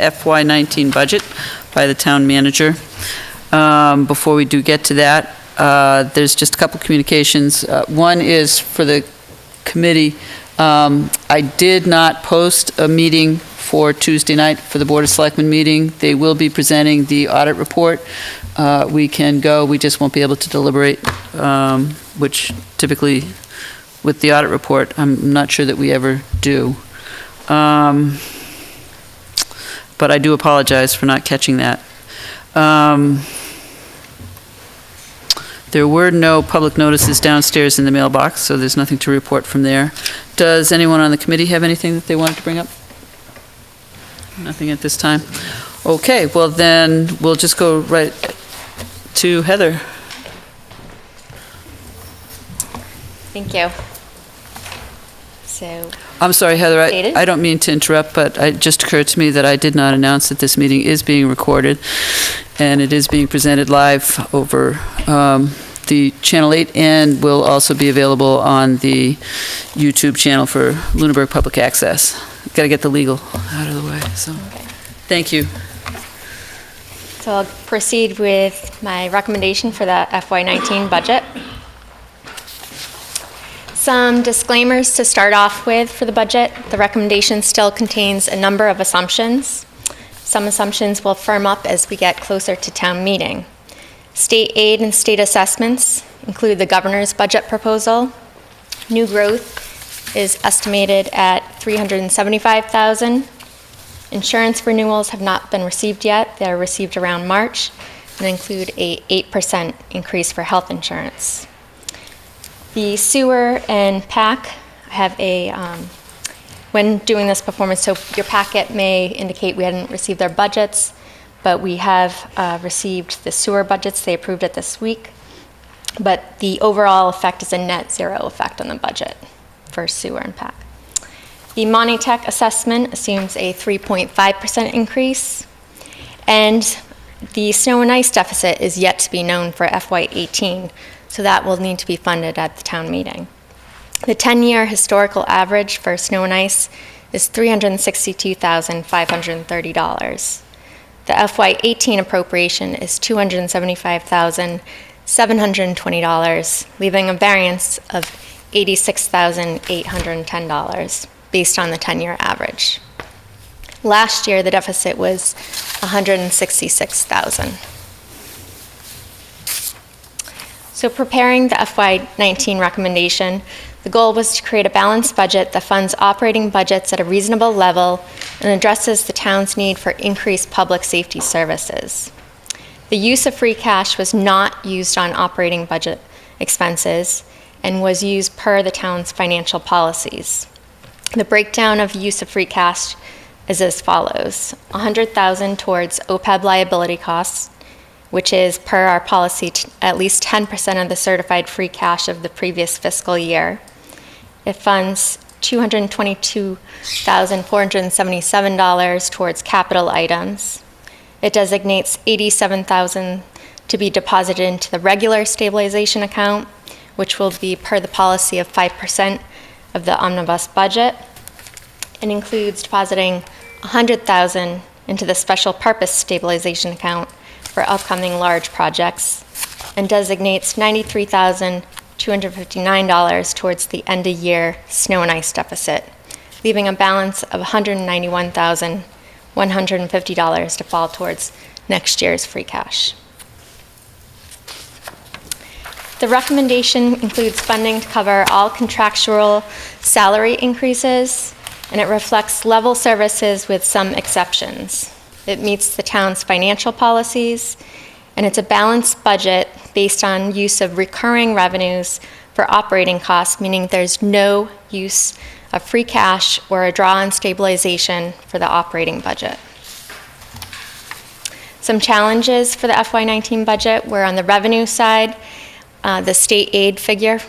FY19 budget by the town manager. Before we do get to that, there's just a couple communications. One is for the committee. I did not post a meeting for Tuesday night for the Board of Selectmen meeting. They will be presenting the audit report. We can go, we just won't be able to deliberate, which typically with the audit report, I'm not sure that we ever do. But I do apologize for not catching that. There were no public notices downstairs in the mailbox, so there's nothing to report from there. Does anyone on the committee have anything that they wanted to bring up? Nothing at this time. Okay, well then we'll just go right to Heather. Thank you. So, I'm sorry, Heather, I don't mean to interrupt, but it just occurred to me that I did not announce that this meeting is being recorded, and it is being presented live over the Channel 8, and will also be available on the YouTube channel for Lunenburg Public Access. Got to get the legal out of the way, so okay. Thank you. So I'll proceed with my recommendation for the FY19 budget. Some disclaimers to start off with for the budget. The recommendation still contains a number of assumptions. Some assumptions will firm up as we get closer to town meeting. State aid and state assessments include the governor's budget proposal. New growth is estimated at $375,000. Insurance renewals have not been received yet. They're received around March and include a 8% increase for health insurance. The sewer and PAC have when doing this performance, so your packet may indicate we hadn't received their budgets, but we have received the sewer budgets. They approved it this week. But the overall effect is a net zero effect on the budget for sewer and PAC. The Monitech assessment assumes a 3.5% increase, and the snow and ice deficit is yet to be known for FY18, so that will need to be funded at the town meeting. The 10-year historical average for snow and ice is $362,530. The FY18 appropriation is $275,720, leaving a variance of $86,810 based on the 10-year average. Last year, the deficit was $166,000. So preparing the FY19 recommendation, the goal was to create a balanced budget that funds operating budgets at a reasonable level and addresses the town's need for increased public safety services. The use of free cash was not used on operating budget expenses and was used per the town's financial policies. The breakdown of use of free cash is as follows: $100,000 towards OPEB liability costs, which is per our policy at least 10% of the certified free cash of the previous fiscal year. It funds $222,477 towards capital items. It designates $87,000 to be deposited into the regular stabilization account, which will be per the policy of 5% of the omnibus budget. It includes depositing $100,000 into the special purpose stabilization account for upcoming large projects, and designates $93,259 towards the end-of-year snow and ice deficit, leaving a balance of $191,150 to fall towards next year's free cash. The recommendation includes funding to cover all contractual salary increases, and it reflects level services with some exceptions. It meets the town's financial policies, and it's a balanced budget based on use of recurring revenues for operating costs, meaning there's no use of free cash or a draw on stabilization for the operating budget. Some challenges for the FY19 budget were on the revenue side. The state aid figure,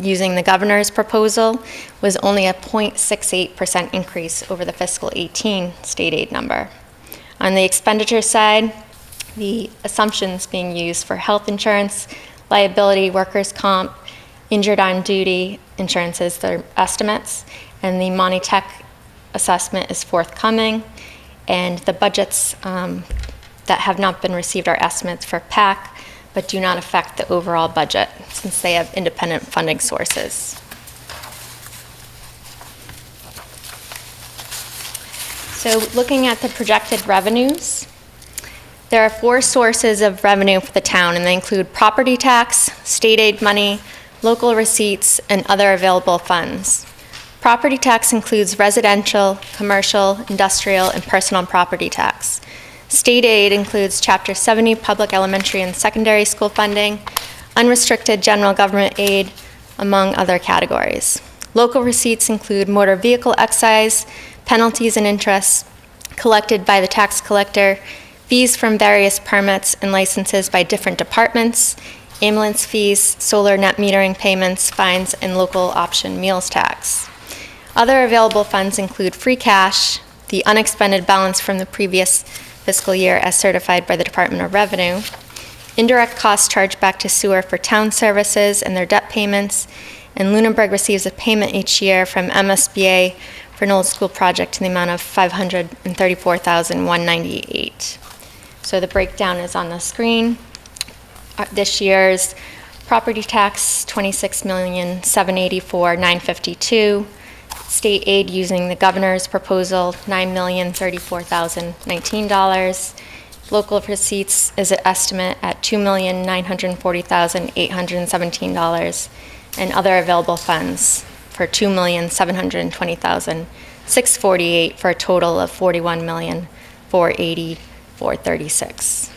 using the governor's proposal, was only a 0.68% increase over the fiscal 18 state aid number. On the expenditure side, the assumptions being used for health insurance, liability, workers' comp, injured on duty insurances, their estimates, and the Monitech assessment is forthcoming. and the budgets that have not been received are estimates for PAC, but do not affect the overall budget since they have independent funding sources. So looking at the projected revenues, there are 4 sources of revenue for the town, and they include property tax, state aid money, local receipts, and other available funds. Property tax includes residential, commercial, industrial, and personal property tax. State aid includes Chapter 70 public elementary and secondary school funding, unrestricted general government aid, among other categories. Local receipts include motor vehicle excise, penalties and interest collected by the tax collector, fees from various permits and licenses by different departments, ambulance fees, solar net metering payments, fines, and local option meals tax. Other available funds include free cash, the unexpended balance from the previous fiscal year as certified by the Department of Revenue, indirect costs charged back to sewer for town services and their debt payments, and Lunenburg receives a payment each year from MSBA for an old school project in the amount of $534,198. So the breakdown is on the screen. This year's property tax, $26,784,952. State aid using the governor's proposal, $9,034,019. Local receipts is an estimate at $2,940,817. And other available funds for $2,720,648 for a total of $41,480,436.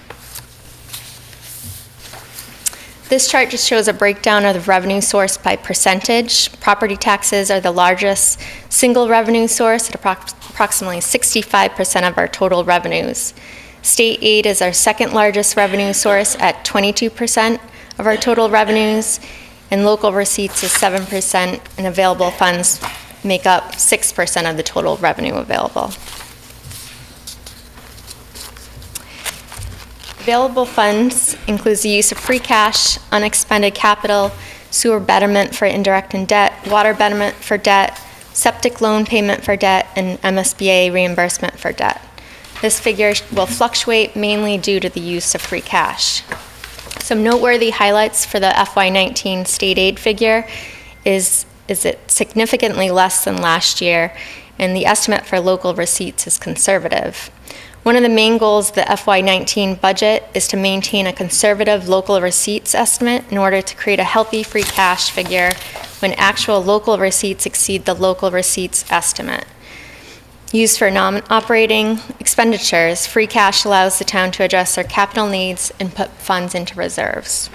This chart just shows a breakdown of the revenue source by percentage. Property taxes are the largest single revenue source at approximately 65% of our total revenues. State aid is our second largest revenue source at 22% of our total revenues, and local receipts is 7%, and available funds make up 6% of the total revenue available. Available funds includes the use of free cash, unexpended capital, sewer betterment for indirect and debt, water betterment for debt, septic loan payment for debt, and MSBA reimbursement for debt. This figure will fluctuate mainly due to the use of free cash. Some noteworthy highlights for the FY19 state aid figure is it significantly less than last year, and the estimate for local receipts is conservative. One of the main goals of the FY19 budget is to maintain a conservative local receipts estimate in order to create a healthy free cash figure when actual local receipts exceed the local receipts estimate. Used for non-operating expenditures, free cash allows the town to address their capital needs and put funds into reserves.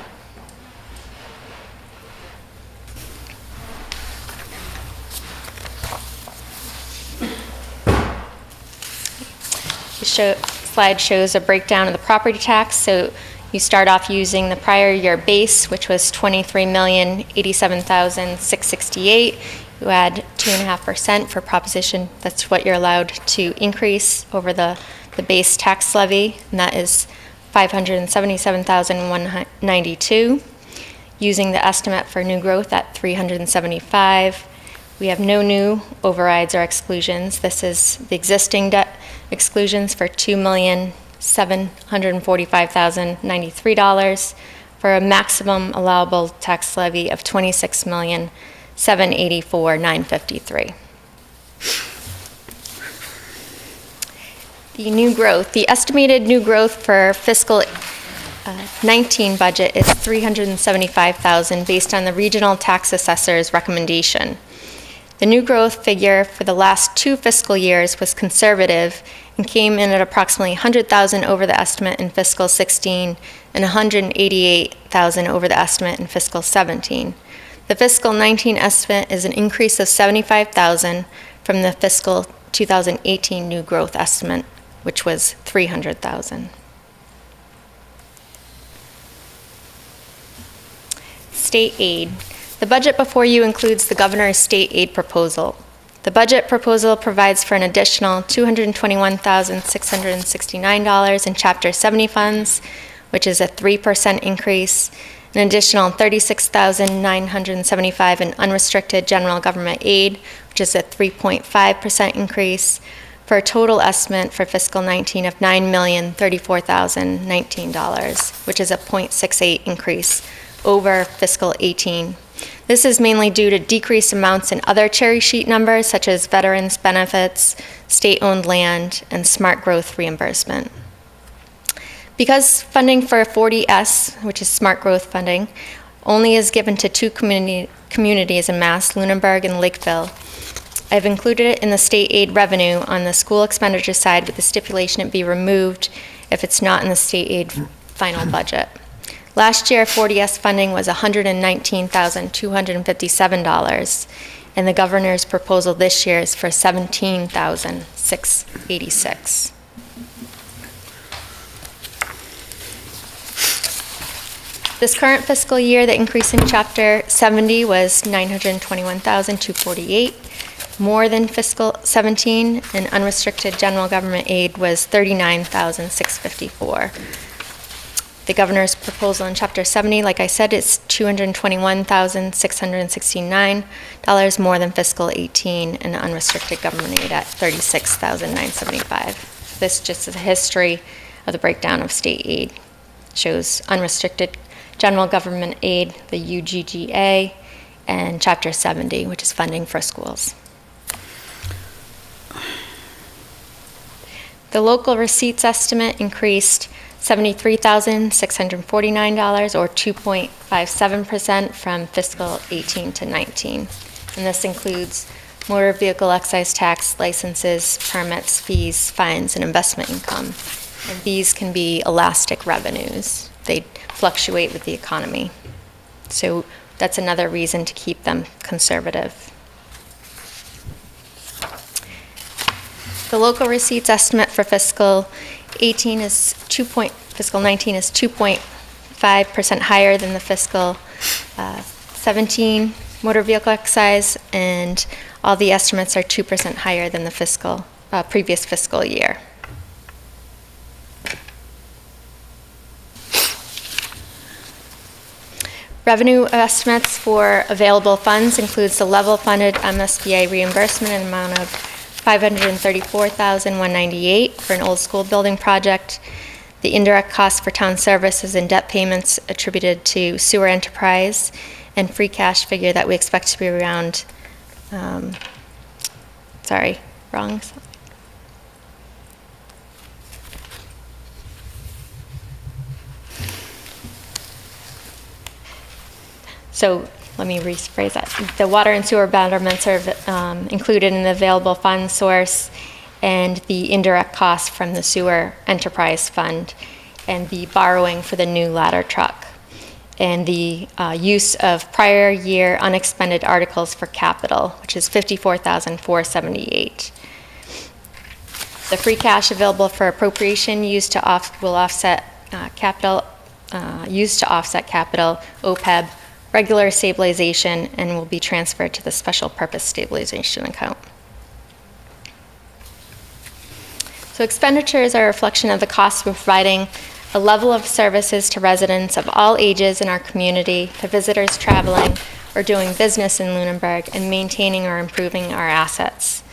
The slide shows a breakdown of the property tax. So you start off using the prior year base, which was $23,087,668. You add 2.5% for proposition. That's what you're allowed to increase over the base tax levy, and that is $577,192. Using the estimate for new growth at $375. We have no new overrides or exclusions. This is the existing debt exclusions for $2,745,093 for a maximum allowable tax levy of $26,784,953. The new growth. The estimated new growth for fiscal 19 budget is $375,000 based on the regional tax assessor's recommendation. The new growth figure for the last 2 fiscal years was conservative and came in at approximately $100,000 over the estimate in fiscal 16 and $188,000 over the estimate in fiscal 17. The fiscal 19 estimate is an increase of $75,000 from the fiscal 2018 new growth estimate, which was $300,000. State aid. The budget before you includes the governor's state aid proposal. The budget proposal provides for an additional $221,669 in Chapter 70 funds, which is a 3% increase, an additional $36,975 in unrestricted general government aid, which is a 3.5% increase, for a total estimate for fiscal 19 of $9,034,019, which is a 0.68 increase over fiscal 18. This is mainly due to decreased amounts in other cherry sheet numbers such as veterans benefits, state-owned land, and smart growth reimbursement. Because funding for 40S, which is smart growth funding, only is given to two communities in Mass, Lunenburg and Lakeville, I've included it in the state aid revenue on the school expenditure side with the stipulation it be removed if it's not in the state aid final budget. Last year, 40S funding was $119,257, and the governor's proposal this year is for $17,686. This current fiscal year, the increase in Chapter 70 was $921,248, more than fiscal 17, and unrestricted general government aid was $39,654. The governor's proposal in Chapter 70, like I said, is $221,669 more than fiscal 18, and unrestricted government aid at $36,975. This just is a history of the breakdown of state aid. It shows unrestricted general government aid, the UGGA, and Chapter 70, which is funding for schools. The local receipts estimate increased $73,649, or 2.57% from fiscal 18 to 19. And this includes motor vehicle excise tax, licenses, permits, fees, fines, and investment income. And these can be elastic revenues. They fluctuate with the economy. So that's another reason to keep them conservative. The local receipts estimate for fiscal 18 is fiscal 19 is 2.5% higher than the fiscal 17 motor vehicle excise, and all the estimates are 2% higher than the previous fiscal year. Revenue estimates for available funds includes the level funded MSBA reimbursement in an amount of $534,198 for an old school building project, the indirect costs for town services and debt payments attributed to sewer enterprise, and free cash figure that we expect to be around, So let me rephrase that. The water and sewer betterments are included in the available fund source, and the indirect costs from the sewer enterprise fund, and the borrowing for the new ladder truck, and the use of prior year unexpended articles for capital, which is $54,478. The free cash available for appropriation used to offset capital, OPEB, regular stabilization, and will be transferred to the special purpose stabilization account. So expenditures are a reflection of the cost of providing a level of services to residents of all ages in our community, to visitors traveling or doing business in Lunenburg, and maintaining or improving our assets.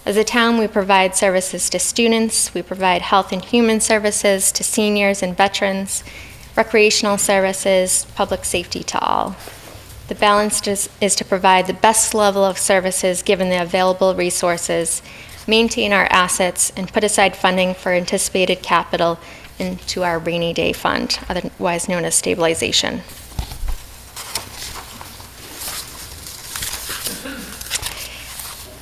As a town, we provide services to students, we provide health and human services to seniors and veterans, recreational services, public safety to all. The balance is to provide the best level of services given the available resources, maintain our assets, and put aside funding for anticipated capital into our rainy day fund, otherwise known as stabilization.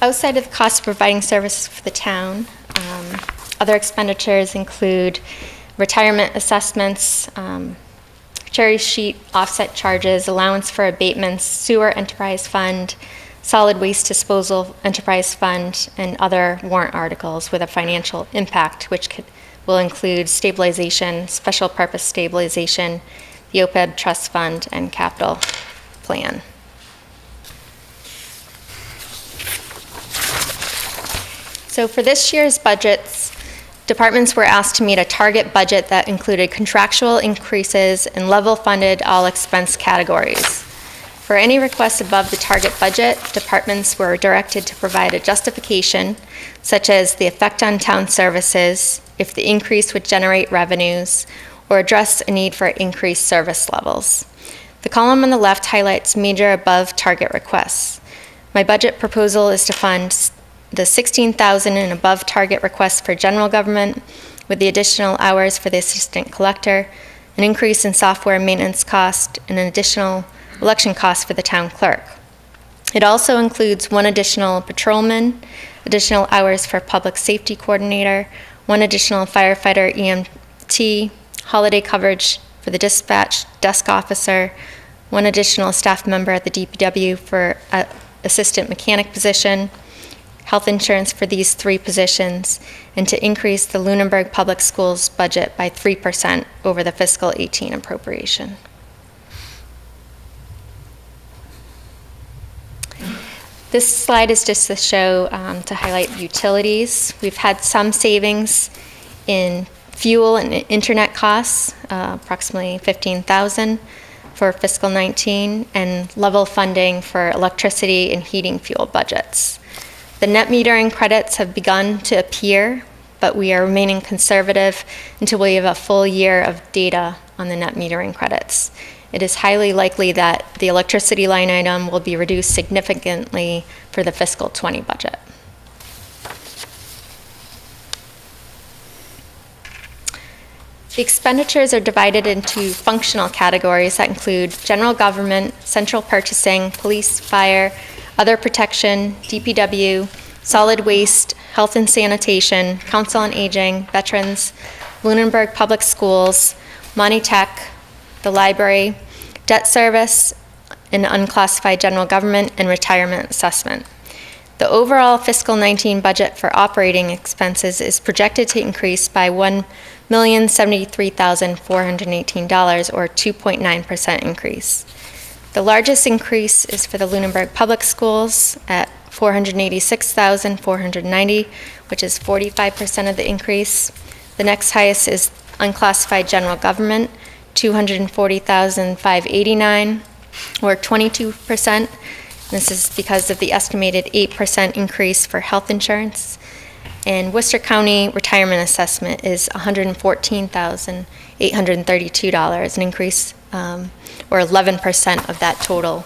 Outside of the cost of providing services for the town, other expenditures include retirement assessments, cherry sheet offset charges, allowance for abatements, sewer enterprise fund, solid waste disposal enterprise fund, and other warrant articles with a financial impact, which will include stabilization, special purpose stabilization, the OPEB trust fund, and capital plan. So for this year's budgets, departments were asked to meet a target budget that included contractual increases and level funded all expense categories. For any requests above the target budget, departments were directed to provide a justification, such as the effect on town services, if the increase would generate revenues, or address a need for increased service levels. The column on the left highlights major above target requests. My budget proposal is to fund the $16,000 and above target requests for general government, with the additional hours for the assistant collector, an increase in software maintenance cost, and an additional election cost for the town clerk. It also includes one additional patrolman, additional hours for public safety coordinator, one additional firefighter EMT, holiday coverage for the dispatch desk officer, one additional staff member at the DPW for an assistant mechanic position, health insurance for these 3 positions, and to increase the Lunenburg Public Schools budget by 3% over the fiscal 18 appropriation. This slide is just to show, to highlight utilities. We've had some savings in fuel and internet costs, approximately $15,000 for fiscal 19, and level funding for electricity and heating fuel budgets. The net metering credits have begun to appear, but we are remaining conservative until we have a full year of data on the net metering credits. It is highly likely that the electricity line item will be reduced significantly for the fiscal 20 budget. The expenditures are divided into functional categories that include general government, central purchasing, police, fire, other protection, DPW, solid waste, health and sanitation, council on aging, veterans, Lunenburg Public Schools, Monty Tech, the library, debt service, and unclassified general government, and retirement assessment. The overall fiscal 19 budget for operating expenses is projected to increase by $1,073,418, or 2.9% increase. The largest increase is for the Lunenburg Public Schools at $486,490, which is 45% of the increase. The next highest is unclassified general government, $240,589, or 22%. This is because of the estimated 8% increase for health insurance. And Worcester County retirement assessment is $114,832, an increase, or 11% of that total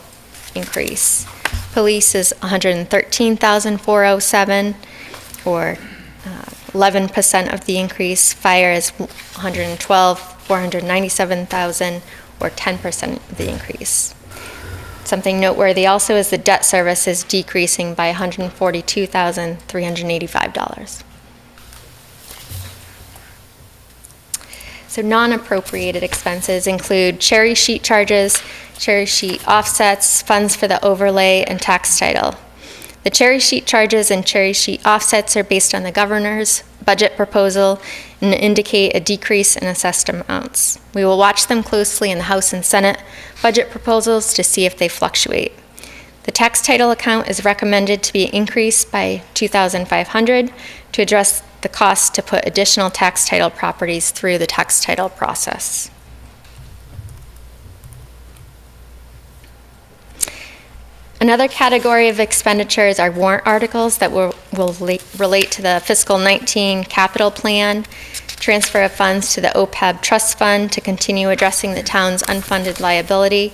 increase. Police is $113,407, or 11% of the increase. Fire is $112,497,000, or 10% of the increase. Something noteworthy also is the debt service is decreasing by $142,385. So non-appropriated expenses include cherry sheet charges, cherry sheet offsets, funds for the overlay, and tax title. The cherry sheet charges and cherry sheet offsets are based on the governor's budget proposal and indicate a decrease in assessed amounts. We will watch them closely in the House and Senate budget proposals to see if they fluctuate. The tax title account is recommended to be increased by $2,500 to address the cost to put additional tax title properties through the tax title process. Another category of expenditures are warrant articles that will relate to the fiscal 19 capital plan, transfer of funds to the OPEB trust fund to continue addressing the town's unfunded liability,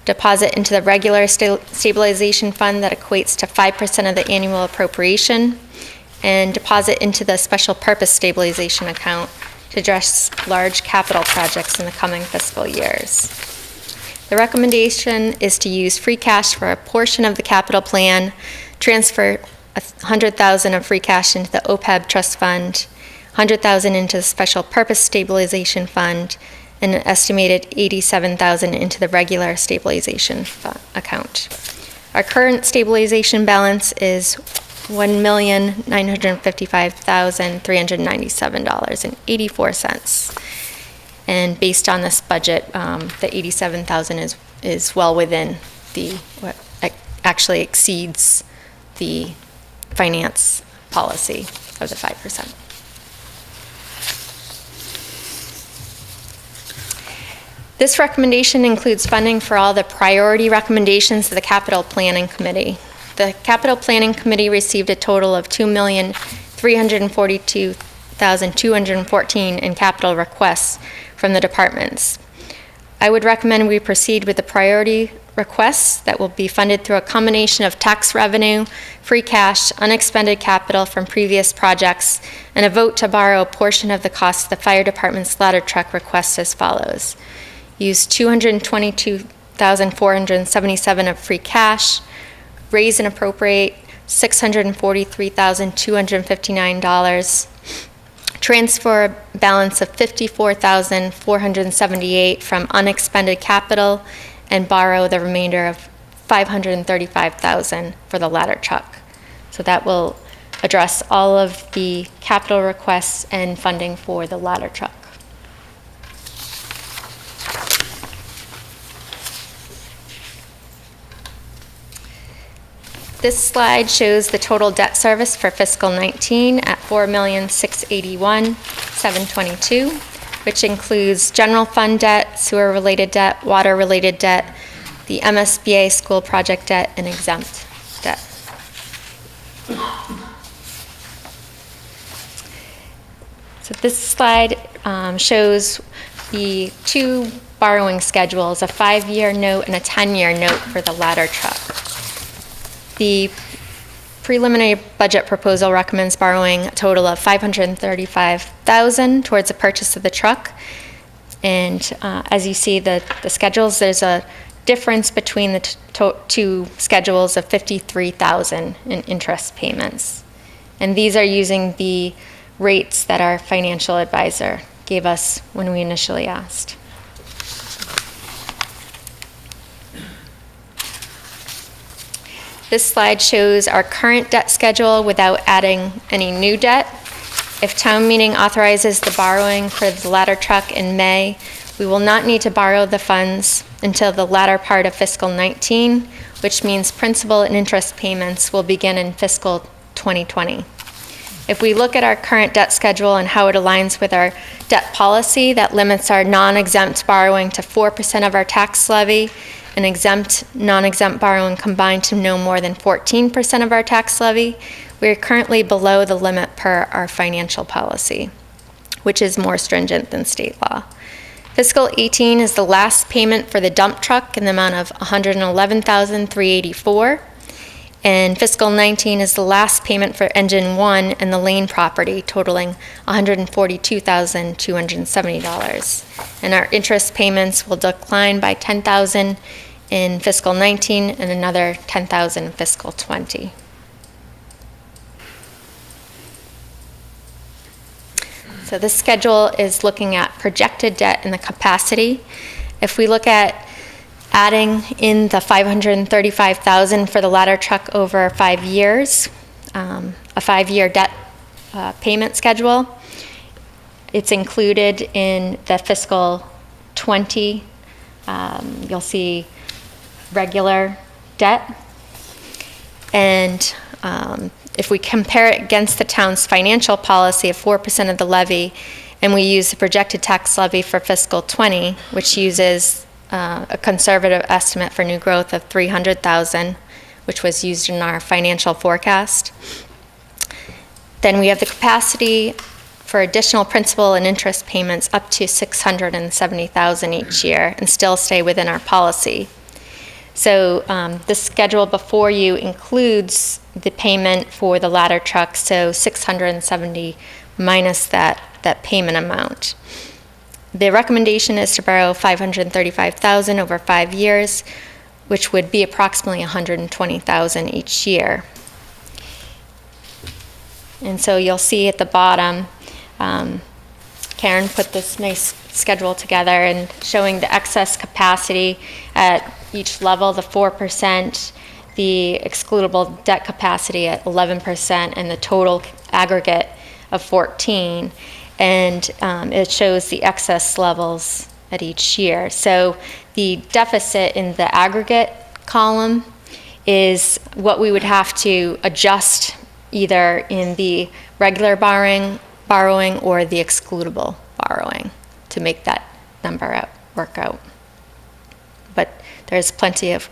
deposit into the regular stabilization fund that equates to 5% of the annual appropriation, and deposit into the special purpose stabilization account to address large capital projects in the coming fiscal years. The recommendation is to use free cash for a portion of the capital plan, transfer $100,000 of free cash into the OPEB trust fund, $100,000 into the special purpose stabilization fund, and an estimated $87,000 into the regular stabilization account. Our current stabilization balance is $1,955,397.84. And based on this budget, the $87,000 is well within what actually exceeds the finance policy of the 5%. This recommendation includes funding for all the priority recommendations of the Capital Planning Committee. The Capital Planning Committee received a total of $2,342,214 in capital requests from the departments. I would recommend we proceed with the priority requests that will be funded through a combination of tax revenue, free cash, unexpended capital from previous projects, and a vote to borrow a portion of the cost of the fire department's ladder truck request as follows. Use $222,477 of free cash, raise and appropriate $643,259, transfer a balance of $54,478 from unexpended capital, and borrow the remainder of $535,000 for the ladder truck. So that will address all of the capital requests and funding for the ladder truck. This slide shows the total debt service for fiscal 19 at $4,681,722, which includes general fund debt, sewer-related debt, water-related debt, the MSBA school project debt, and exempt debt. So this slide shows the two borrowing schedules, a 5-year note and a 10-year note for the ladder truck. The preliminary budget proposal recommends borrowing a total of $535,000 towards the purchase of the truck. And as you see the schedules, there's a difference between the two schedules of $53,000 in interest payments. And these are using the rates that our financial advisor gave us when we initially asked. This slide shows our current debt schedule without adding any new debt. If town meeting authorizes the borrowing for the ladder truck in May, we will not need to borrow the funds until the latter part of fiscal 19, which means principal and interest payments will begin in fiscal 2020. If we look at our current debt schedule and how it aligns with our debt policy that limits our non-exempt borrowing to 4% of our tax levy, and exempt, non-exempt borrowing combined to no more than 14% of our tax levy, we are currently below the limit per our financial policy, which is more stringent than state law. Fiscal 18 is the last payment for the dump truck in the amount of $111,384, and fiscal 19 is the last payment for engine 1 and the lane property, totaling $142,270. And our interest payments will decline by $10,000 in fiscal 19 and another $10,000 in fiscal 20. So this schedule is looking at projected debt and the capacity. If we look at adding in the $535,000 for the ladder truck over 5 years, a 5-year debt payment schedule, it's included in the fiscal 20. You'll see regular debt. And if we compare it against the town's financial policy of 4% of the levy, and we use the projected tax levy for fiscal 20, which uses a conservative estimate for new growth of $300,000, which was used in our financial forecast, then we have the capacity for additional principal and interest payments up to $670,000 each year and still stay within our policy. So the schedule before you includes the payment for the ladder truck, so $670 minus that payment amount. The recommendation is to borrow $535,000 over 5 years, which would be approximately $120,000 each year. And so you'll see at the bottom, Karen put this nice schedule together and showing the excess capacity at each level, the 4%, the excludable debt capacity at 11%, and the total aggregate of 14%. And it shows the excess levels at each year. So the deficit in the aggregate column is what we would have to adjust either in the regular borrowing or the excludable borrowing to make that number out work out. But there's plenty of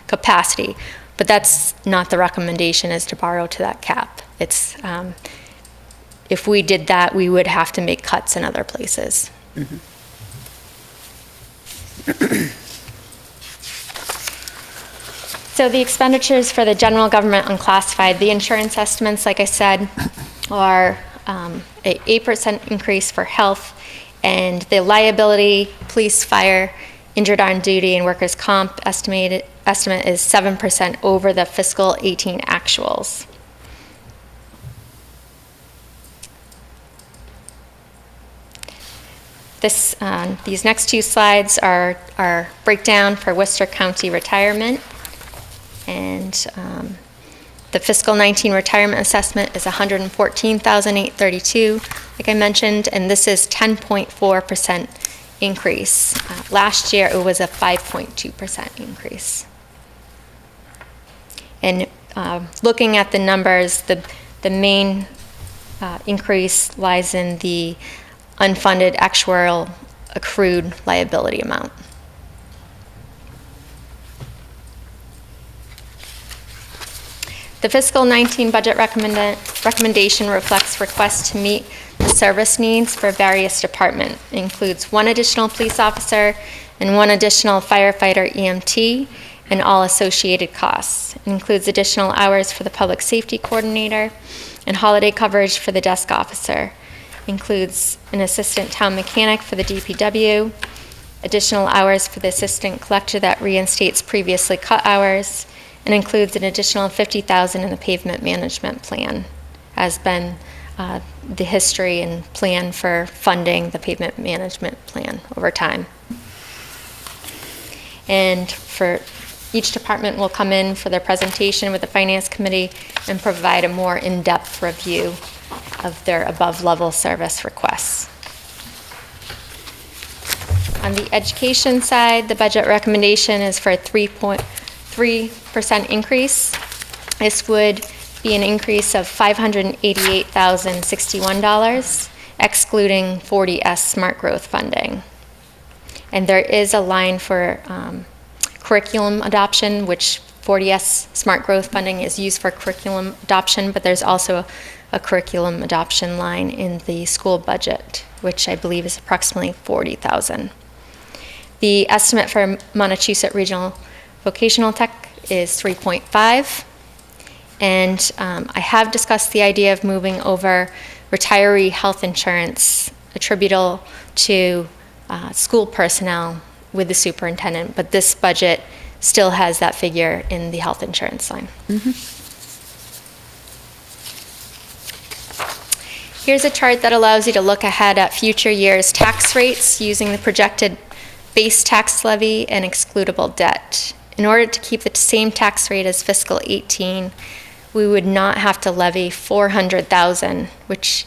capacity. But that's not the recommendation, is to borrow to that cap. It's, if we did that, we would have to make cuts in other places. Mm-hmm. So the expenditures for the general government unclassified, the insurance estimates, like I said, are an 8% increase for health, and the liability, police, fire, injured on duty, and workers' comp estimate is 7% over the fiscal 18 actuals. These next two slides are our breakdown for Worcester County retirement. And the fiscal 19 retirement assessment is $114,832, like I mentioned, and this is 10.4% increase. Last year it was a 5.2% increase. And looking at the numbers, the main increase lies in the unfunded actuarial accrued liability amount. The fiscal 19 budget recommendation reflects requests to meet the service needs for various departments. It includes one additional police officer and one additional firefighter EMT and all associated costs. It includes additional hours for the public safety coordinator and holiday coverage for the desk officer. It includes an assistant town mechanic for the DPW, additional hours for the assistant collector that reinstates previously cut hours, and includes an additional $50,000 in the pavement management plan, has been the history and plan for funding the pavement management plan over time. And for each department will come in for their presentation with the Finance Committee and provide a more in-depth review of their above-level service requests. On the education side, the budget recommendation is for a 3% increase. This would be an increase of $588,061, excluding 40S Smart Growth funding. And there is a line for curriculum adoption, which 40S Smart Growth funding is used for curriculum adoption, but there's also a curriculum adoption line in the school budget, which I believe is approximately $40,000. The estimate for Montechusett Regional Vocational Tech is 3.5, and I have discussed the idea of moving over retiree health insurance attributable to school personnel with the superintendent, but this budget still has that figure in the health insurance line. Mm-hmm. Here's a chart that allows you to look ahead at future years' tax rates using the projected base tax levy and excludable debt. In order to keep the same tax rate as fiscal 18, we would not have to levy $400,000, which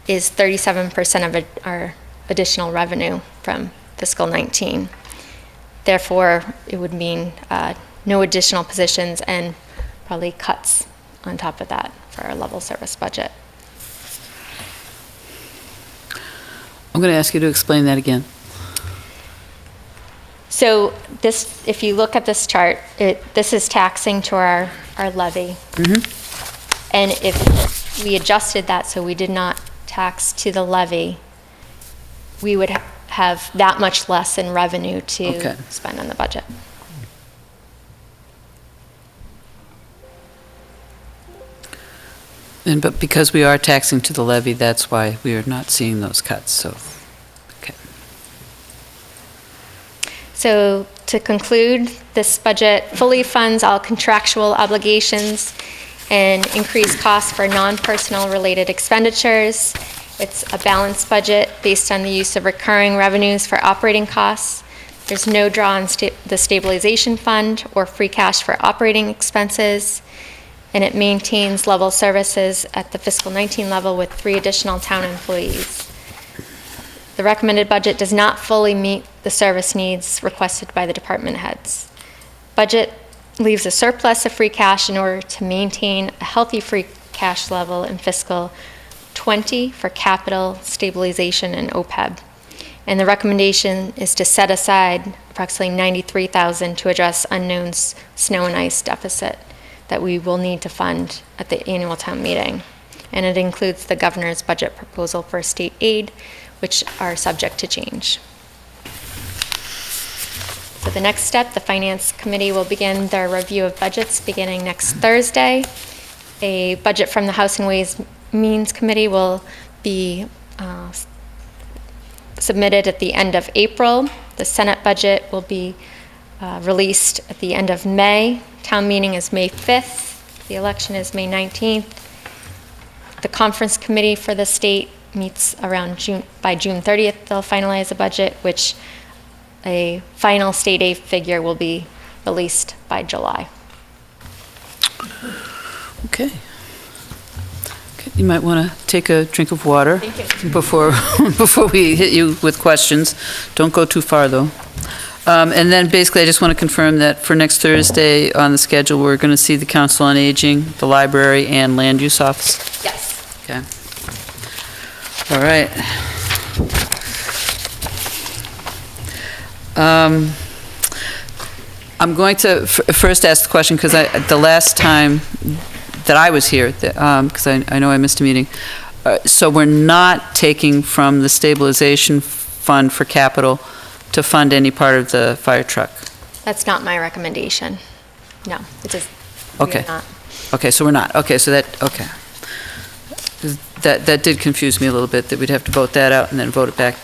is 37% of our additional revenue from fiscal 19. Therefore, it would mean no additional positions and probably cuts on top of that for our level service budget. I'm going to ask you to explain that again. So this, if you look at this chart, this is taxing to our levy. Mm-hmm. And if we adjusted that so we did not tax to the levy, we would have that much less in revenue to spend on the budget. But because we are taxing to the levy, that's why we are not seeing those cuts. So, okay. So to conclude, this budget fully funds all contractual obligations and increased costs for non-personnel related expenditures. It's a balanced budget based on the use of recurring revenues for operating costs. There's no draw on the stabilization fund or free cash for operating expenses. And it maintains level services at the fiscal 19 level with 3 additional town employees. The recommended budget does not fully meet the service needs requested by the department heads. Budget leaves a surplus of free cash in order to maintain a healthy free cash level in fiscal 20 for capital, stabilization, and OPEB. And the recommendation is to set aside approximately $93,000 to address unknown snow and ice deficit that we will need to fund at the annual town meeting. And it includes the governor's budget proposal for state aid, which are subject to change. So the next step, the Finance Committee will begin their review of budgets beginning next Thursday. A budget from the House and Ways Means Committee will be submitted at the end of April. The Senate budget will be released at the end of May. Town meeting is May 5th. The election is May 19th. The Conference Committee for the state meets around by June 30th. They'll finalize a budget, which a final state aid figure will be released by July. Okay. You might want to take a drink of water before we hit you with questions. Don't go too far, though. And then basically, I just want to confirm that for next Thursday on the schedule, we're going to see the Council on Aging, the Library, and Land Use Office. Yes. Okay. All right. I'm going to first ask the question because the last time that I was here, because I know I missed a meeting. So we're not taking from the stabilization fund for capital to fund any part of the fire truck? That's not my recommendation. No, it is. Okay. We are not. Okay, so we're not. Okay, so okay. That did confuse me a little bit, that we'd have to vote that out and then vote it back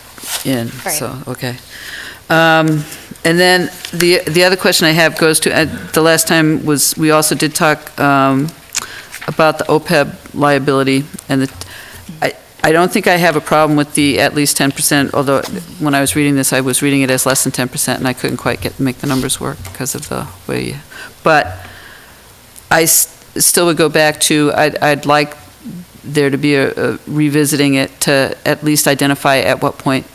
in. Right. So, okay. And then the other question I have goes to, the last time was, we also did talk about the OPEB liability, and I don't think I have a problem with the at least 10%, although when I was reading this, I was reading it as less than 10%, and I couldn't quite make the numbers work because of the way, but I still would go back to, I'd like there to be a revisiting it to at least identify at what point,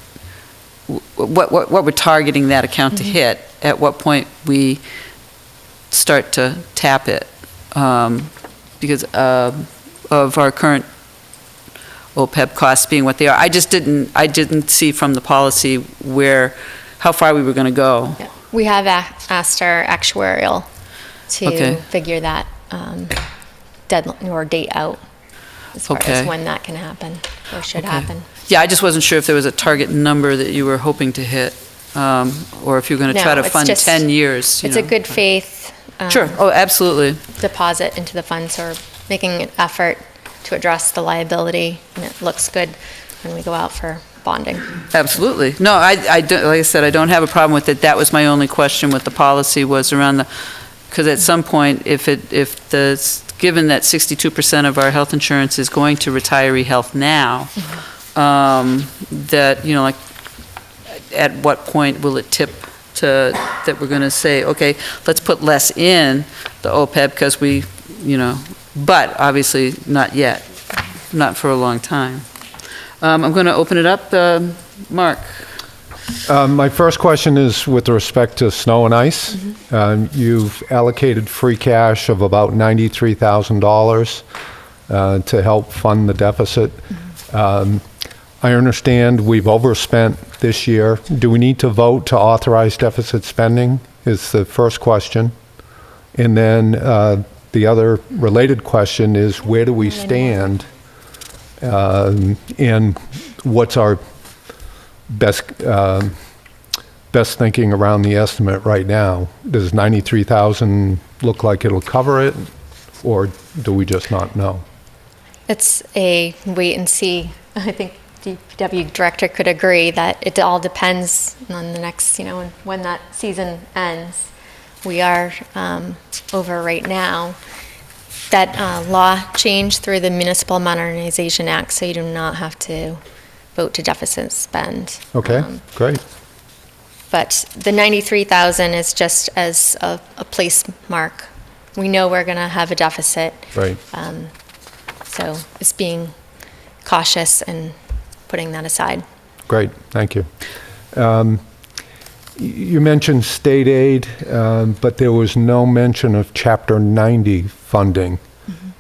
what we're targeting that account to hit, at what point we start to tap it, because of our current OPEB costs being what they are. I didn't see from the policy how far we were going to go. Yeah. We have asked our actuarial to figure that deadline or date out as far as when that can happen or should happen. Yeah, I just wasn't sure if there was a target number that you were hoping to hit, or if you're going to try to fund 10 years. It's a good faith sure. Oh, absolutely. deposit into the fund, so we're making an effort to address the liability, and it looks good when we go out for bonding. Absolutely. No, I don't, like I said, I don't have a problem with it. That was my only question with the policy, was around because at some point, given that 62% of our health insurance is going to retiree health now, that, like, at what point will it tip to, that we're going to say, okay, let's put less in the OPEB because we, but obviously not yet, not for a long time. I'm going to open it up. Mark. My first question is with respect to snow and ice. You've allocated free cash of about $93,000 to help fund the deficit. I understand we've overspent this year. Do we need to vote to authorize deficit spending is the first question. And then the other related question is, where do we stand and what's our best thinking around the estimate right now? Does 93,000 look like it'll cover it, or do we just not know? It's a wait and see. I think DPW director could agree that it all depends on the next, when that season ends. We are over right now. That law changed through the Municipal Modernization Act, so you do not have to vote to deficit spend. Okay, great. But the 93,000 is just as a place mark. We know we're going to have a deficit. Right. So it's being cautious and putting that aside. Great, thank you. You mentioned state aid, but there was no mention of Chapter 90 funding.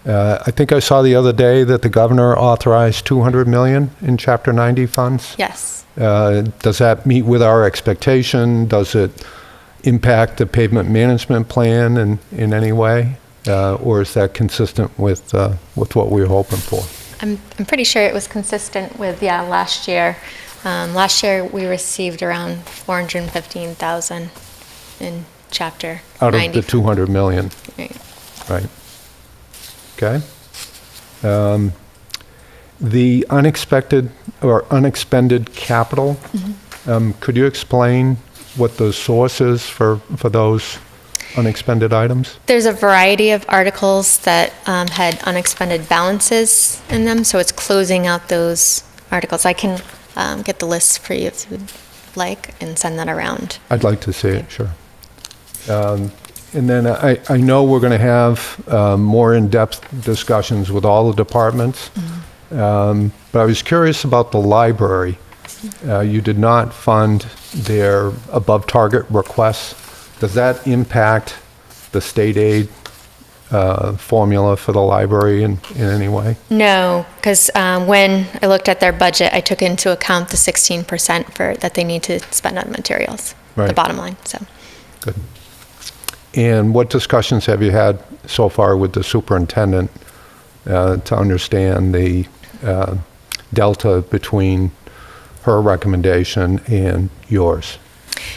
I think I saw the other day that the governor authorized $200 million in Chapter 90 funds. Yes. Does that meet with our expectation? Does it impact the pavement management plan in any way? Or is that consistent with what we were hoping for? I'm pretty sure it was consistent with, last year. Last year, we received around $415,000 in Chapter 90. Out of the 200 million. Right. Right. Okay. The unexpected or unexpended capital, could you explain what the source is for those unexpended items? There's a variety of articles that had unexpended balances in them, so it's closing out those articles. I can get the list for you if you'd like and send that around. I'd like to see it, sure. And then I know we're going to have more in-depth discussions with all the departments, but I was curious about the library. You did not fund their above-target requests. Does that impact the state aid formula for the library in any way? No, because when I looked at their budget, I took into account the 16% that they need to spend on materials, the Right. bottom line. So. Good. And what discussions have you had so far with the superintendent to understand the delta between her recommendation and yours?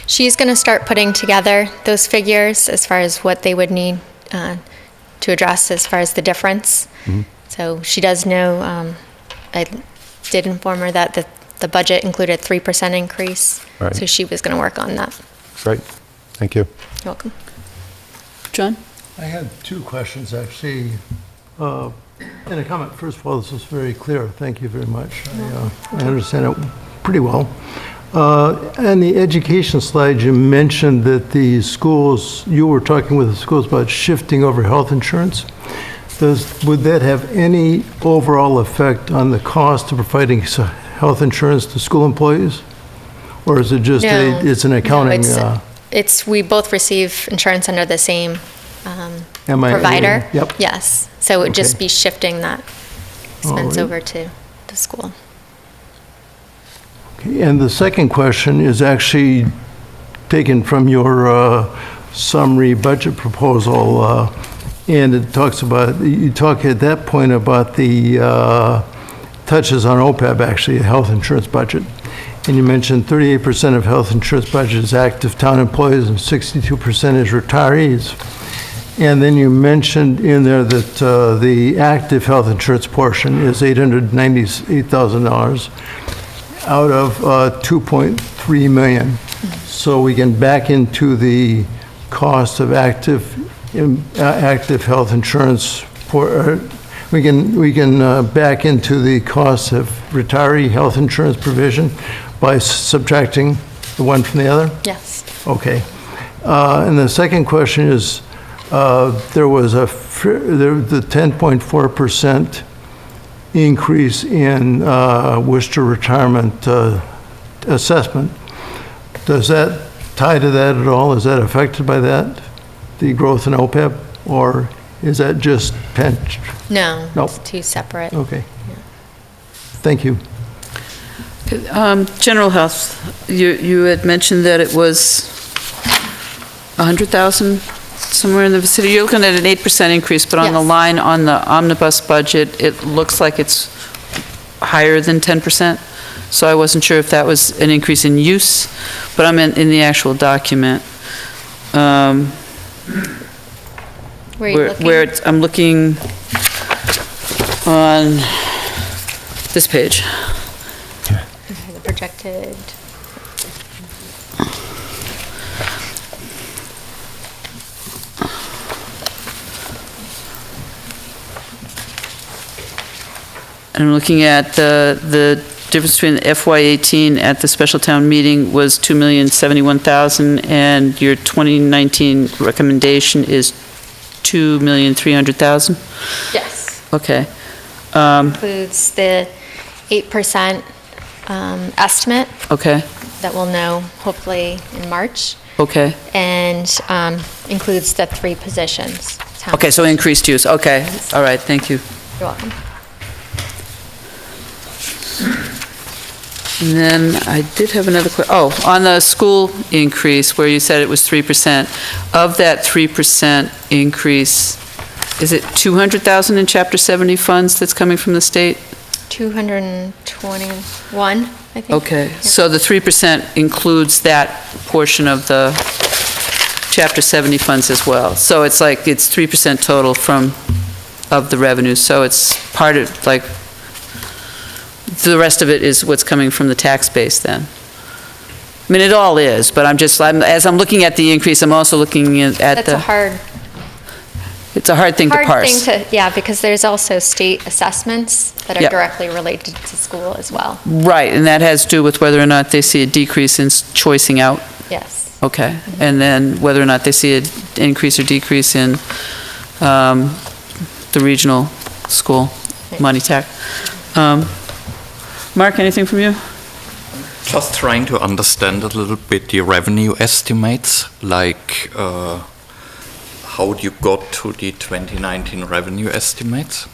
She's going to start putting together those figures as far as what they would need to address as far as the difference. So she does know, I did inform her that the budget included a 3% increase. Right. So she was going to work on that. Great. Thank you. You're welcome. John? I had two questions, actually. And a comment. First of all, this was very clear. Thank you very much. I understand it pretty well. On the education slide, you mentioned that the schools, you were talking with the schools about shifting over health insurance. Would that have any overall effect on the cost of providing health insurance to school employees? Or is it just No. it's an accounting? No, we both receive insurance under the same MIA? provider. Yep. Yes. So it would just Okay. be shifting that expense right. over to the school. Okay, and the second question is actually taken from your summary budget proposal, and it talks about, you talk at that point about the touches on OPEB, actually, the health insurance budget. And you mentioned 38% of health insurance budget is active town employees and 62% is retirees. And then you mentioned in there that the active health insurance portion is $898,000 out of $2.3 million. So we can back into the cost of active health insurance. We can back into the cost of retiree health insurance provision by subtracting the one from the other? Yes. Okay. And the second question is, there was the 10.4% increase in Worcester retirement assessment. Does that tie to that at all? Is that affected by that, the growth in OPEB? Or is that just pinch? No, Nope. it's two separate. Okay. Thank you. General health, you had mentioned that it was 100,000, somewhere in the vicinity. You're looking at an 8% increase, but on the Yes. line on the omnibus budget, it looks like it's higher than 10%. So I wasn't sure if that was an increase in use, but I'm in the actual document. Where are you looking? I'm looking on this page. The projected. And I'm looking at the difference between the FY18 at the special town meeting was $2,071,000, and your 2019 recommendation is $2,300,000? Yes. Okay. Includes the 8% estimate Okay, that we'll know hopefully in March, okay. and includes the 3 positions. town Okay, so increased use, okay. All right, thank you. You're welcome. And then I did have another on the school increase, where you said it was 3%. Of that 3% increase, is it 200,000 in Chapter 70 funds that's coming from the state? 221, I think. Okay, Yep. so the 3% includes that portion of the Chapter 70 funds as well. So it's 3% total of the revenue, so it's part of, the rest of it is what's coming from the tax base then. I mean, it all is, but as I'm looking at the increase, I'm also looking at That's the... It's a hard thing to parse. Yeah, because there's also state assessments that are Yep. directly related to school as well. Right, and that has to do with whether or not they see a decrease in choicing out. Yes. Okay, and then whether or not they see an increase or decrease in the regional school money tax. Mark, anything from you? Just trying to understand a little bit the revenue estimates, how you got to the 2019 revenue estimates.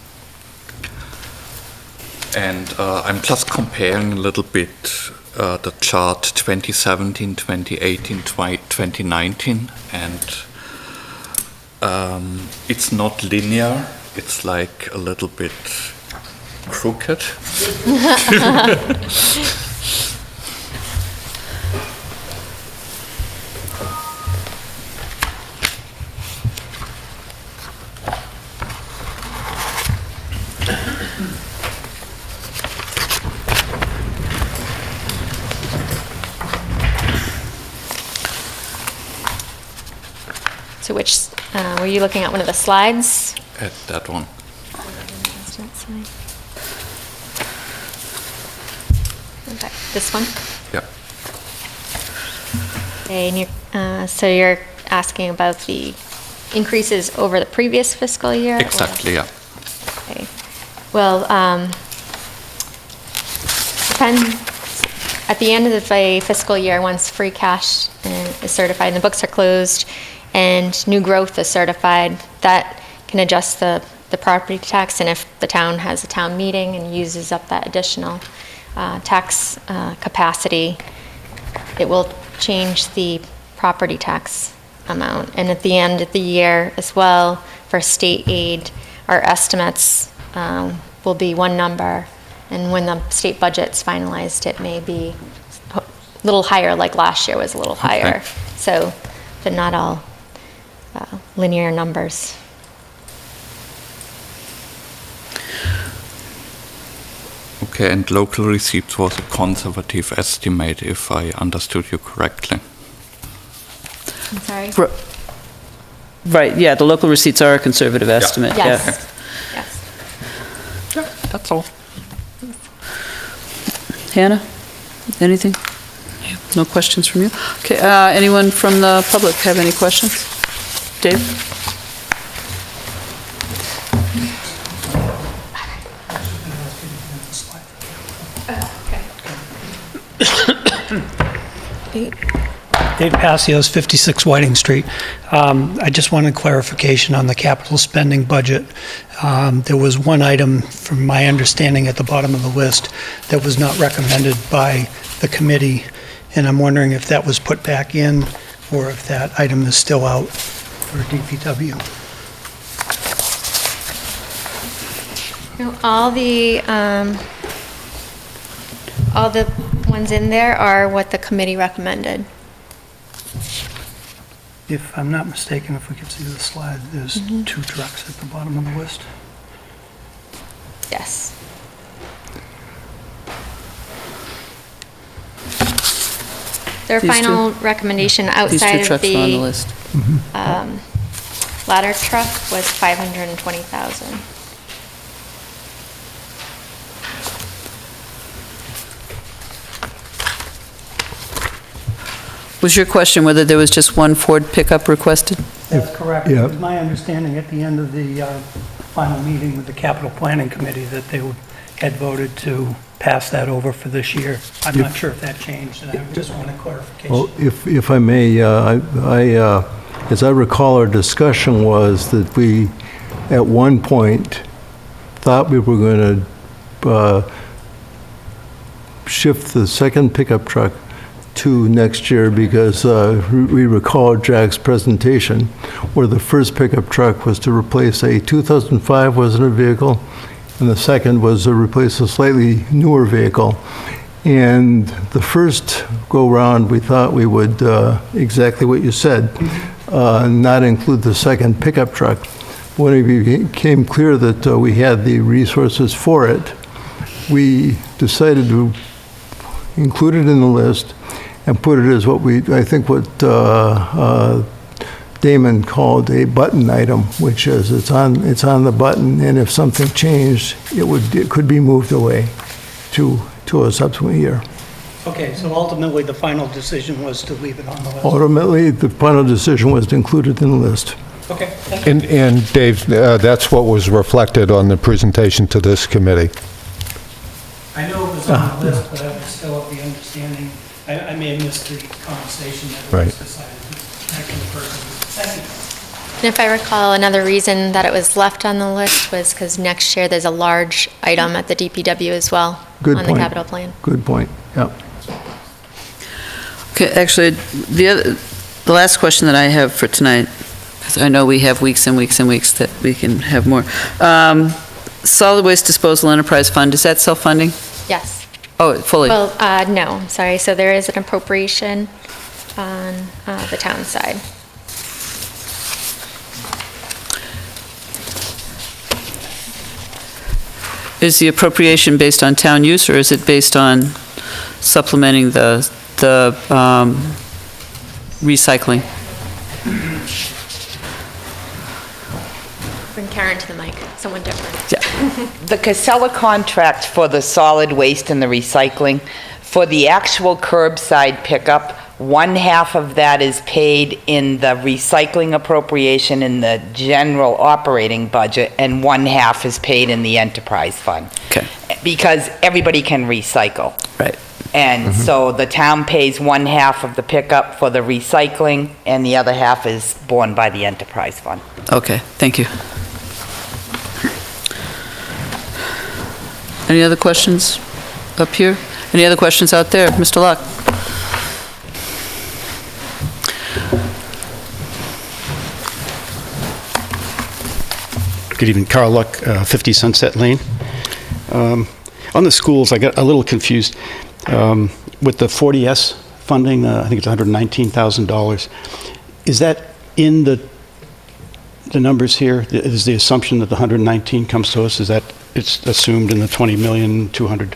And I'm just comparing a little bit the chart 2017, 2018, 2019, and it's not linear, it's a little bit crooked. So which, were you looking at one of the slides? At that one. Okay, this one? Yeah. Okay, and so you're asking about the increases over the previous fiscal year? Exactly, yeah. Okay. Well, depends. At the end of the fiscal year, once free cash is certified and the books are closed and new growth is certified, that can adjust the property tax. And if the town has a town meeting and uses up that additional tax capacity, it will change the property tax amount. And at the end of the year as well, for state aid, our estimates will be one number. And when the state budget's finalized, it may be a little higher, like last year was a little higher. So, but not all linear numbers. Okay, and local receipts was a conservative estimate, if I understood you correctly. I'm sorry? Right, yeah, the local receipts are a conservative estimate. Yes. Yeah. Yes. Yeah, that's all. Hannah, anything? No questions from you? Okay, anyone from the public have any questions? Dave? Dave Passios, 56 Whiting Street. I just wanted clarification on the capital spending budget. There was one item, from my understanding, at the bottom of the list that was not recommended by the committee, and I'm wondering if that was put back in or if that item is still out for DPW. No, all the ones in there are what the committee recommended. If I'm not mistaken, if we could see the slide, there's two trucks at the bottom of the list. Yes. Their These final recommendation These outside two of trucks are on the the list. ladder truck was $520,000. Was your question whether there was just one Ford pickup requested? That's correct. Yeah. It was my understanding at the end of the final meeting with the capital planning committee that they had voted to pass that over for this year. I'm not sure if that changed, and I just wanted clarification. Well, if I may, as I recall, our discussion was that we, at one point, thought we were going to shift the second pickup truck to next year because we recall Jack's presentation where the first pickup truck was to replace a 2005 wasn't a vehicle, and the second was to replace a slightly newer vehicle. And the first go-round, we thought we would, exactly what you said, not include the second pickup truck. When it became clear that we had the resources for it, we decided to include it in the list and put it as I think what Damon called a button item, which is it's on the button, and if something changed, it could be moved away to a subsequent year. Okay, so ultimately, the final decision was to leave it on the list. Ultimately, the final decision was to include it in the list. Okay, thank you. And Dave, that's what was reflected on the presentation to this committee. I know it was on the list, but I was still of the understanding, I may have missed the conversation that Right. was decided. Actually, the person was second. And if I recall, another reason that it was left on the list was because next year there's a large item at the DPW as well. Good on point. the capital plan. Good point, yep. Okay, actually, the last question that I have for tonight, because I know we have weeks and weeks and weeks that we can have more. Solid Waste Disposal Enterprise Fund, is that self-funding? Yes. Oh, fully? Well, no, I'm sorry. So there is an appropriation on the town side. Is the appropriation based on town use, or is it based on supplementing the recycling? Bring Karen to the mic, someone different. The Casella contract for the solid waste and the recycling, for the actual curbside pickup, one half of that is paid in the recycling appropriation in the general operating budget, and one half is paid in the enterprise fund. Okay. Because everybody can recycle. Right. And so the town pays one half of the pickup for the recycling, and the other half is borne by the enterprise fund. Okay, thank you. Any other questions up here? Any other questions out there? Mr. Luck? Good evening, Carl Luck, 50 Sunset Lane. On the schools, I got a little confused. With the 40S funding, I think it's $119,000. Is that in the numbers here? Is the assumption that the 119 comes to us? Is that it's assumed in the 20,200,000?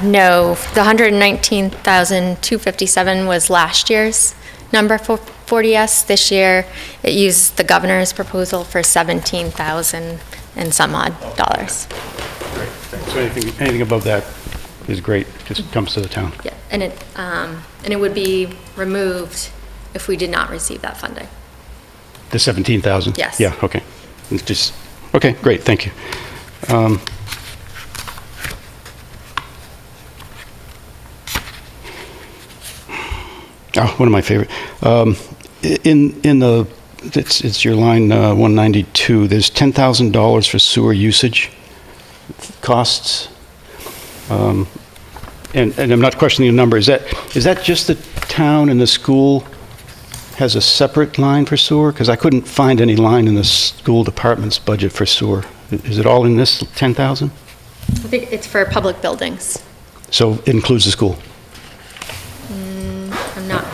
No, the 119,257 was last year's number for 40S. This year, it used the governor's proposal for 17,000 and some odd dollars. Great. So anything above that is great, just comes to the town. Yeah, and it would be removed if we did not receive that funding. The 17,000? Yes. Yeah, okay. It's just, okay, great, thank you. One of my favorite. In the, it's your line 192, there's $10,000 for sewer usage costs. And I'm not questioning the number. Is that just the town and the school has a separate line for sewer? Because I couldn't find any line in the school department's budget for sewer. Is it all in this 10,000? I think it's for public buildings. So it includes the school? I'm not,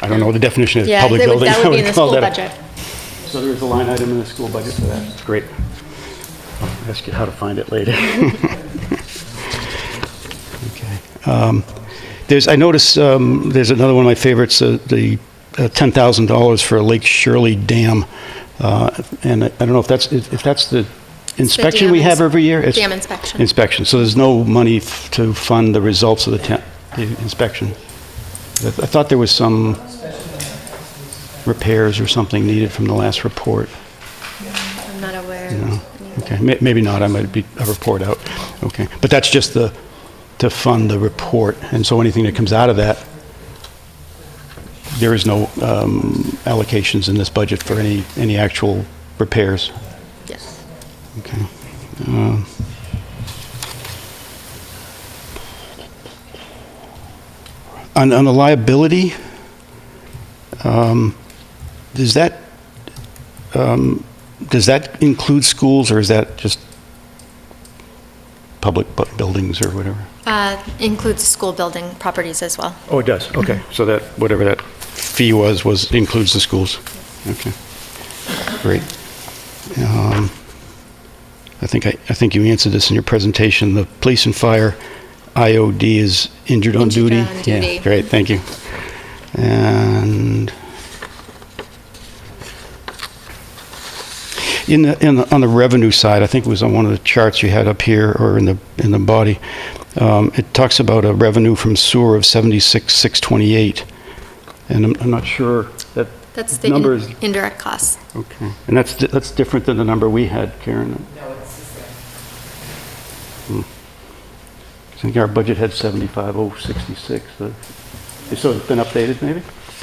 I don't know what the definition of yeah, public building. that would be in the I call school that budget. So there's a line item in the school budget for that. That's great. I'll ask you how to find it later. Okay. I noticed there's another one of my favorites, the $10,000 for Lake Shirley Dam. And I don't know if that's the inspection we have every year? It's Dam inspection. Inspection. So there's no money to fund the results of the inspection. I thought there was some repairs or something needed from the last report. I'm not aware. No. Okay, maybe not. I might be a report out. Okay, but that's just to fund the report, and so anything that comes out of that, there is no allocations in this budget for any actual repairs. Yes. Okay. On the liability, does that include schools, or is that just public buildings or whatever? Includes school building properties as well. Oh, it does, okay. So that, whatever that fee was includes the schools? Okay, great. I think you answered this in your presentation. The police and fire IOD is injured on duty? Injured on duty. Yeah, great, thank you. And on the revenue side, I think it was on one of the charts you had up here, or in the body, it talks about a revenue from sewer of 76,628, and I'm not sure that That's the number is indirect costs. okay, and that's different than the number we had, Karen. No, it's the same. I think our budget had 75,066. So it's been updated, maybe?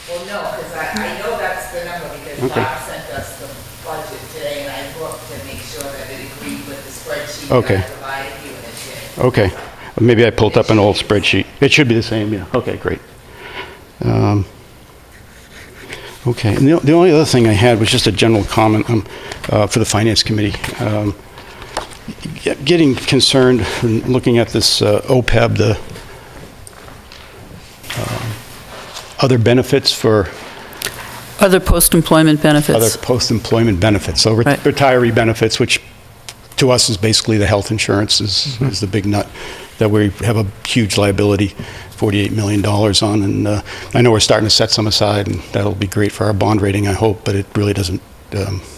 Well, no, because I know that's the number, because Okay. Bob sent us the budget today, and I looked to make sure that it agreed with the spreadsheet Okay. that I provided you, and it did. Okay. Maybe I pulled up an old spreadsheet. It should be the same, yeah. Okay, great. Okay, and the only other thing I had was just a general comment for the Finance Committee. Getting concerned and looking at this OPEB, the other benefits for Other post-employment benefits. other post-employment benefits. So Right. retiree benefits, which to us is basically the health insurance is the big nut that we have a huge liability, $48 million on. And I know we're starting to set some aside, and that'll be great for our bond rating, I hope, but it really doesn't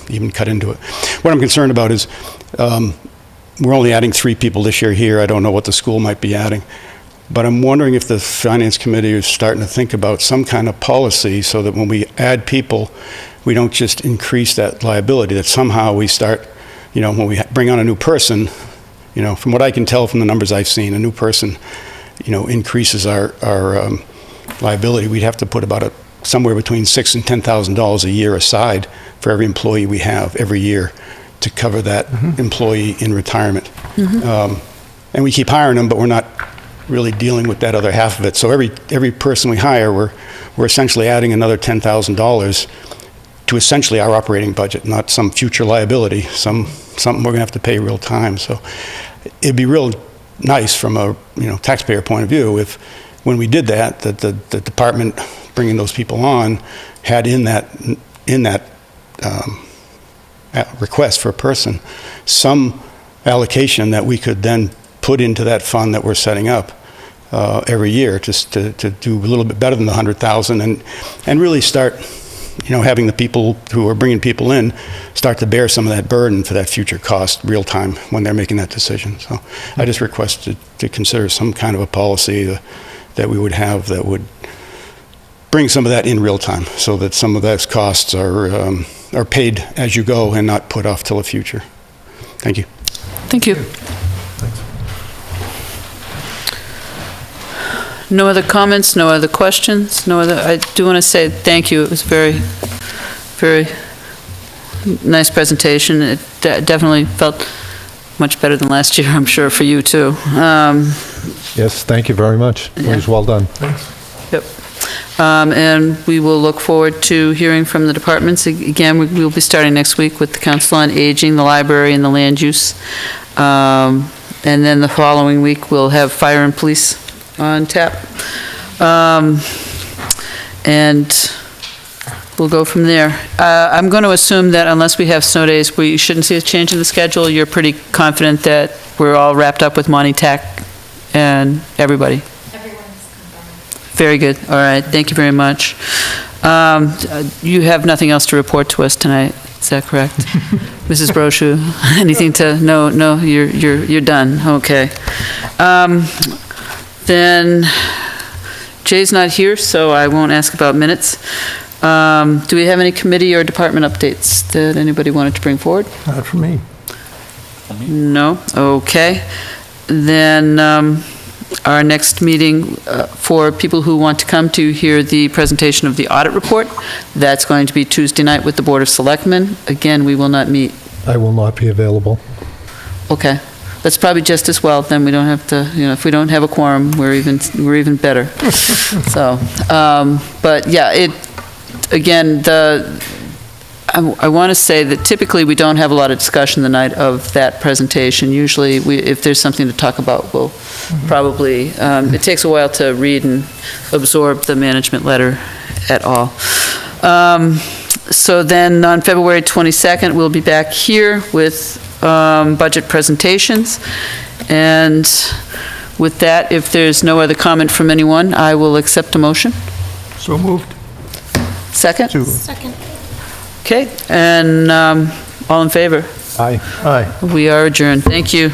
even cut into it. What I'm concerned about is we're only adding 3 people this year here. I don't know what the school might be adding. But I'm wondering if the Finance Committee is starting to think about some kind of policy so that when we add people, we don't just increase that liability, that somehow we start, when we bring on a new person, from what I can tell from the numbers I've seen, a new person, increases our liability. We'd have to put about somewhere between $6,000 and $10,000 a year aside for every employee we have every year to cover that employee in retirement. And we keep hiring them, but we're not really dealing with that other half of it. So every person we hire, we're essentially adding another $10,000 to essentially our operating budget, not some future liability, something we're going to have to pay real time. So it'd be real nice from a taxpayer point of view if when we did that the department bringing those people on had in that request for a person some allocation that we could then put into that fund that we're setting up every year, just to do a little bit better than the $100,000 and really start, having the people who are bringing people in start to bear some of that burden for that future cost real time when they're making that decision. So I just requested to consider some kind of a policy that we would have that would bring some of that in real time, so that some of those costs are paid as you go and not put off till the future. Thank you. Thank you. No other comments, no other questions, I do want to say thank you. It was very, very nice presentation. It definitely felt much better than last year, I'm sure, for you too. Yes, thank you very much. It was well done. Yep. And we will look forward to hearing from the departments. Again, we'll be starting next week with the Council on Aging, the Library, and the Land Use. And then the following week, we'll have Fire and Police on tap. And we'll go from there. I'm going to assume that unless we have snow days, we shouldn't see a change in the schedule. You're pretty confident that we're all wrapped up with Monty Tac and everybody? Very good. All right. Thank you very much. You have nothing else to report to us tonight. Is that correct? Mrs. Brochu, anything to, no, you're done. Okay. Then Jay's not here, so I won't ask about minutes. Do we have any committee or department updates that anybody wanted to bring forward? Not for me. No? Okay. Then our next meeting for people who want to come to hear the presentation of the audit report, that's going to be Tuesday night with the Board of Selectmen. Again, we will not meet. I will not be available. Okay. That's probably just as well, then we don't have to, if we don't have a quorum, we're even better. So, but yeah, again, I want to say that typically we don't have a lot of discussion the night of that presentation. Usually, if there's something to talk about, we'll probably, it takes a while to read and absorb the management letter at all. So then on February 22nd, we'll be back here with budget presentations. And with that, if there's no other comment from anyone, I will accept a motion. So moved. Second? Second. Okay, and all in favor? Aye. Aye. We are adjourned. Thank you.